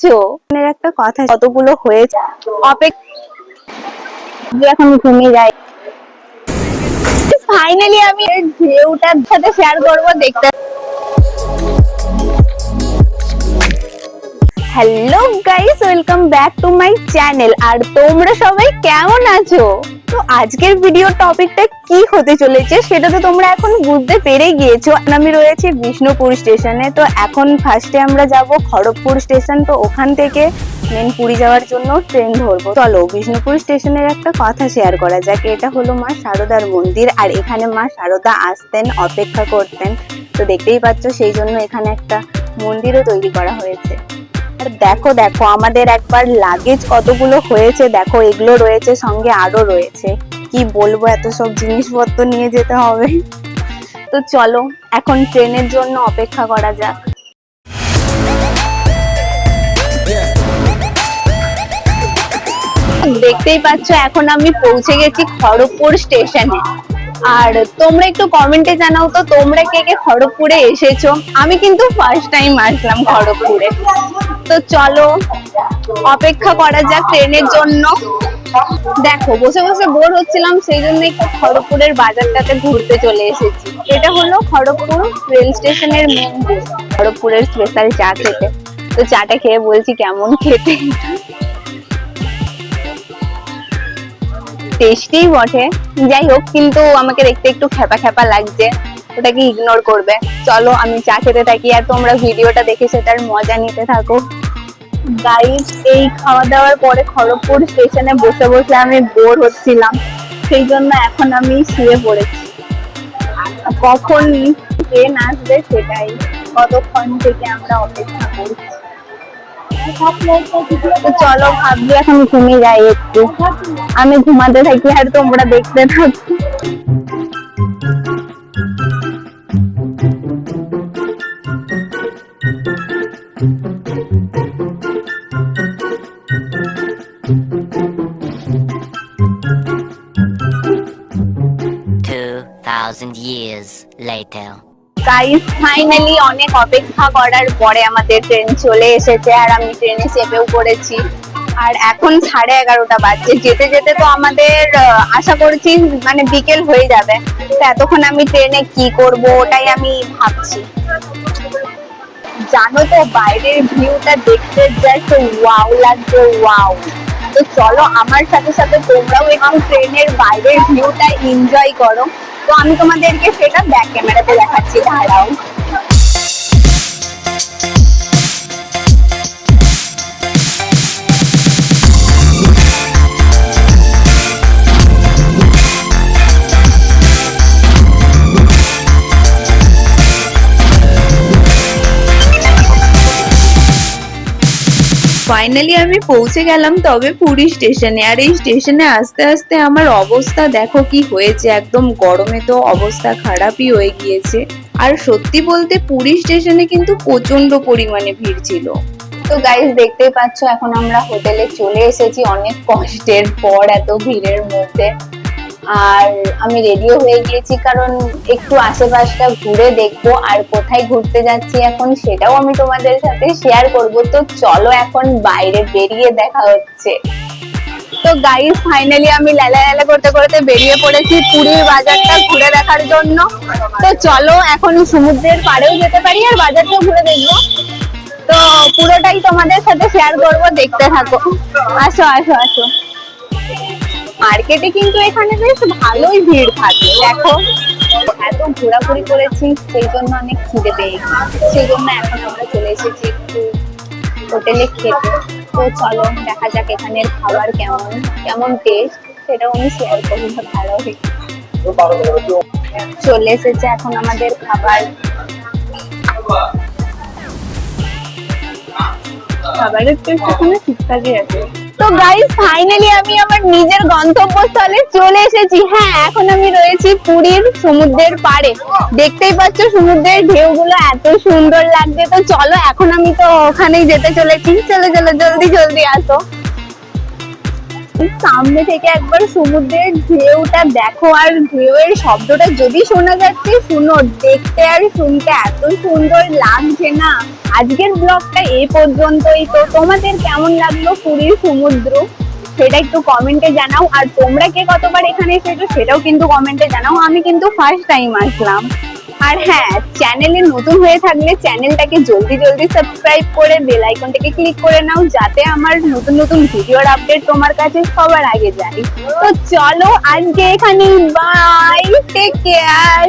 আছো? একটা কথা কতগুলো হয়েছে এখন ঘুমিয়ে যাই। ফাইনালি আমি ঢেউটার সাথে শেয়ার করবো দেখতে। Hello guys, welcome back to my channel. আর তোমরা সবাই কেমন আছো? তো আজকের ভিডিও টপিকটা কি হতে চলেছে সেটা তো তোমরা এখন বুঝতে পেরে গিয়েছো। আমি রয়েছি বিষ্ণুপুর স্টেশনে। তো এখন ফার্স্টে আমরা যাব খড়গপুর স্টেশন। তো ওখান থেকে মেন পুরী যাওয়ার জন্য ট্রেন ধরবো। চলো বিষ্ণুপুর স্টেশনের একটা কথা শেয়ার করা যাক। এটা হলো মা শারদার মন্দির, আর এখানে মা শারদা আসতেন, অপেক্ষা করতেন। তো দেখতেই পাচ্ছ, সেই জন্য এখানে একটা মন্দিরও তৈরি করা হয়েছে। আর দেখো দেখো আমাদের একবার লাগেজ কতগুলো হয়েছে, দেখো এগুলো রয়েছে, সঙ্গে আরো রয়েছে। কি বলবো, এত সব জিনিসপত্র নিয়ে যেতে হবে। তো চলো এখন ট্রেনের জন্য অপেক্ষা করা যাক। দেখতেই পাচ্ছ এখন আমি পৌঁছে গেছি খড়গপুর স্টেশনে। আর তোমরা একটু কমেন্টে জানাও তো তোমরা কে কে খড়গপুরে এসেছো। আমি কিন্তু ফার্স্ট টাইম আসলাম খড়গপুরে। তো চলো অপেক্ষা করা যাক ট্রেনের জন্য। দেখো বসে বসে বোর হচ্ছিলাম, সেই জন্য একটু খড়গপুরের বাজারটাতে ঘুরতে চলে এসেছি। এটা হলো খড়গপুর রেল স্টেশনের মেন গেট। খড়গপুরের স্পেশাল চা খেতে। তো চাটা খেয়ে বলছি কেমন খেতে। টেস্টি বটে, যাই হোক, কিন্তু আমাকে দেখতে একটু খ্যাপা খ্যাপা লাগছে, ওটাকে ইগনোর করবে। চলো আমি চা খেতে থাকি আর তোমরা ভিডিওটা দেখে সেটার মজা নিতে থাকো। গাইস, এই খাওয়া দাওয়ার পরে খড়গপুর স্টেশনে বসে বসে আমি বোর হচ্ছিলাম, সেই জন্য এখন আমি শুয়ে পড়েছি। কখন ট্রেন আসবে সেটাই, কতক্ষণ থেকে আমরা অপেক্ষা করছি। তো চলো ভাবছি এখন ঘুমিয়ে যাই একটু। আমি ঘুমাতে থাকি আর তোমরা দেখতে থাকো। 2000 years later. গাইস, ফাইনালি অনেক অপেক্ষা করার পরে আমাদের ট্রেন চলে এসেছে আর আমি ট্রেনে চেপেও পড়েছি। আর এখন 11:30 বাজছে। যেতে যেতে তো আমাদের আশা করছি মানে বিকেল হয়ে যাবে। তো এতক্ষণ আমি ট্রেনে কি করব ওটাই আমি ভাবছি। জানো তো বাইরের ভিউটা দেখতে জাস্ট ওয়াও লাগছে, ওয়াও। তো চলো আমার সাথে সাথে তোমরাও একটু ট্রেনের বাইরের ভিউটা এনজয় করো। তো আমি তোমাদেরকে সেটা ব্যাক ক্যামেরাতে দেখাচ্ছি, দাঁড়াও। ফাইনালি আমি পৌঁছে গেলাম তবে পুরী স্টেশনে। আর এই স্টেশনে আসতে আসতে আমার অবস্থা দেখো কি হয়েছে, একদম গরমে তো অবস্থা খারাপই হয়ে গিয়েছে। আর সত্যি বলতে পুরী স্টেশনে কিন্তু প্রচন্ড পরিমাণে ভিড় ছিল। তো গাইস, দেখতেই পাচ্ছ এখন আমরা হোটেলে চলে এসেছি অনেক কষ্টের পর এত ভিড়ের মধ্যে। আর আমি রেডিও হয়ে গিয়েছি, কারণ একটু আশেপাশটা ঘুরে দেখবো। আর কোথায় ঘুরতে যাচ্ছি এখন সেটাও আমি তোমাদের সাথে শেয়ার করব। তো চলো এখন বাইরে বেরিয়ে দেখা হচ্ছে। তো গাইস, ফাইনালি আমি লালা লালা করতে করতে বেরিয়ে পড়েছি পুরীর বাজারটা ঘুরে দেখার জন্য। তো চলো এখন সমুদ্রের পাড়েও যেতে পারি আর বাজারটাও ঘুরে দেখবো। তো পুরোটাই তোমাদের সাথে শেয়ার করব, দেখতে থাকো। আসো আসো আসো। মার্কেটে কিন্তু এখানে বেশ ভালোই ভিড় থাকে। দেখো এত ঘোরাঘুরি করেছি, সেই জন্য অনেক খিদে পেয়ে গেছে। সেই জন্য এখন আমরা চলে এসেছি একটু হোটেলে খেতে। তো চলো দেখা যাক এখানের খাবার কেমন কেমন টেস্ট, সেটাও আমি শেয়ার করবো। ভালো চলে এসেছে এখন আমাদের খাবার। খাবারের টেস্ট এখানে ঠিকঠাকই আছে। তো গাইস, ফাইনালি আমি আমার নিজের গন্তব্যস্থলে চলে এসেছি। হ্যাঁ, এখন আমি রয়েছি পুরীর সমুদ্রের পাড়ে। দেখতেই পাচ্ছ সমুদ্রের ঢেউগুলো এত সুন্দর লাগছে। তো চলো এখন আমি তো ওখানেই যেতে চলেছি। চলো চলো জলদি জলদি আসো। সামনে থেকে একবার সমুদ্রের ঢেউটা দেখো, আর ঢেউয়ের শব্দটা যদি শোনা যাচ্ছে শুনো, দেখতে আর শুনতে এত সুন্দর লাগছে না। আজকের ব্লগটা এই পর্যন্তই। তো তোমাদের কেমন লাগলো পুরীর সমুদ্র সেটা একটু কমেন্টে জানাও, আর তোমরা কে কতবার এখানে এসেছো সেটাও কিন্তু কমেন্টে জানাও। আমি কিন্তু ফার্স্ট টাইম আসলাম। আর হ্যাঁ, চ্যানেলে নতুন হয়ে থাকলে চ্যানেলটাকে জলদি জলদি সাবস্ক্রাইব করে বেল আইকনটাকে ক্লিক করে নাও, যাতে আমার নতুন নতুন ভিডিওর আপডেট তোমার কাছে সবার আগে যায়। তো চলো আজকে এখানেই, বাই, টেক কেয়ার।